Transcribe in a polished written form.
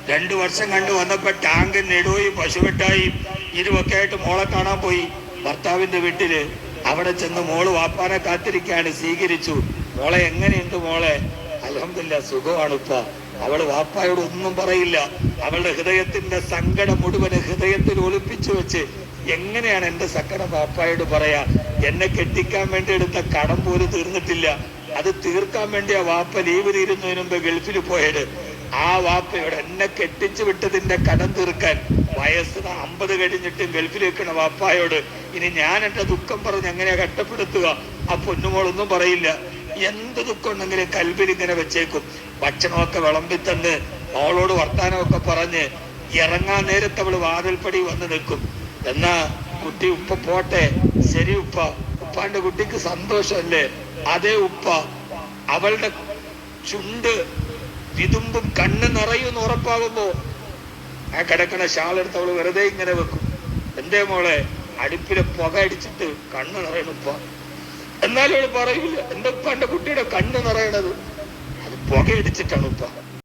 2 വർഷം കണ്ടു വന്നപ്പോ ടാങ്ക് നെടുവയും പശുവെട്ടായി ഇരുവൊക്കെ ആയിട്ട് മോളെ കാണാൻ പോയി ഭർത്താവിന്റെ വീട്ടില്. അവിടെ ചെന്ന് മോള് വാപ്പാനെ കാത്തിരിക്കാണ്, സ്വീകരിച്ചു. മോളെ എങ്ങനെയുണ്ട് മോളെ? അൽഹംദുലില്ലാ സുഖമാണ് ഉപ്പ. അവള് വാപ്പായോട് ഒന്നും പറയില്ല. അവളുടെ ഹൃദയത്തിന്റെ സങ്കടം മുഴുവന് ഹൃദയത്തിൽ ഒളിപ്പിച്ചു വെച്ച് എങ്ങനെയാണ് എന്റെ സങ്കടം വാപ്പായോട് പറയാ? എന്നെ കെട്ടിക്കാൻ വേണ്ടി എടുത്ത കടം പോലും തീർന്നിട്ടില്ല. അത് തീർക്കാൻ വേണ്ടിയാ വാപ്പ ലീവ് തീരുന്നതിന് മുമ്പ് ഗൾഫിൽ പോയത്. ആ വാപ്പയോട് എന്നെ കെട്ടിച്ചു വിട്ടതിന്റെ കടം തീർക്കാൻ വയസ്സിന് 50 കഴിഞ്ഞിട്ടും ഗൾഫിൽ വെക്കണ വാപ്പായോട് ഇനി ഞാൻ എന്റെ ദുഃഖം പറഞ്ഞ് എങ്ങനെയാ കഷ്ടപ്പെടുത്തുക? ആ പൊന്നുമോളൊന്നും പറയില്ല. എന്ത് ദുഃഖം ഉണ്ടെങ്കിലും കൽബിൽ ഇങ്ങനെ വെച്ചേക്കും. ഭക്ഷണമൊക്കെ വിളമ്പിത്തന്ന് മോളോട് വർത്താനമൊക്കെ പറഞ്ഞ് ഇറങ്ങാൻ നേരത്തെ അവള് വാതിൽപ്പടി വന്ന് നിൽക്കും. എന്നാ കുട്ടി ഉപ്പ പോട്ടെ, ശരി ഉപ്പ. ഉപ്പാന്റെ കുട്ടിക്ക് സന്തോഷമല്ലേ? അതേ ഉപ്പ. അവളുടെ ചുണ്ട് വിതുമ്പും കണ്ണ് നിറയുമെന്ന് ഉറപ്പാകുമ്പോ ആ കിടക്കണ ഷാളെടുത്ത് അവള് വെറുതെ ഇങ്ങനെ വെക്കും. എന്തേ മോളെ? അടുപ്പിലെ പുക അടിച്ചിട്ട് കണ്ണ് നിറയണുപ്പ. എന്നാലും അവള് പറയൂല എന്റെ ഉപ്പാന്റെ കുട്ടിയുടെ കണ്ണ് നിറയണത് അത് പുകയടിച്ചിട്ടാണ് ഉപ്പ.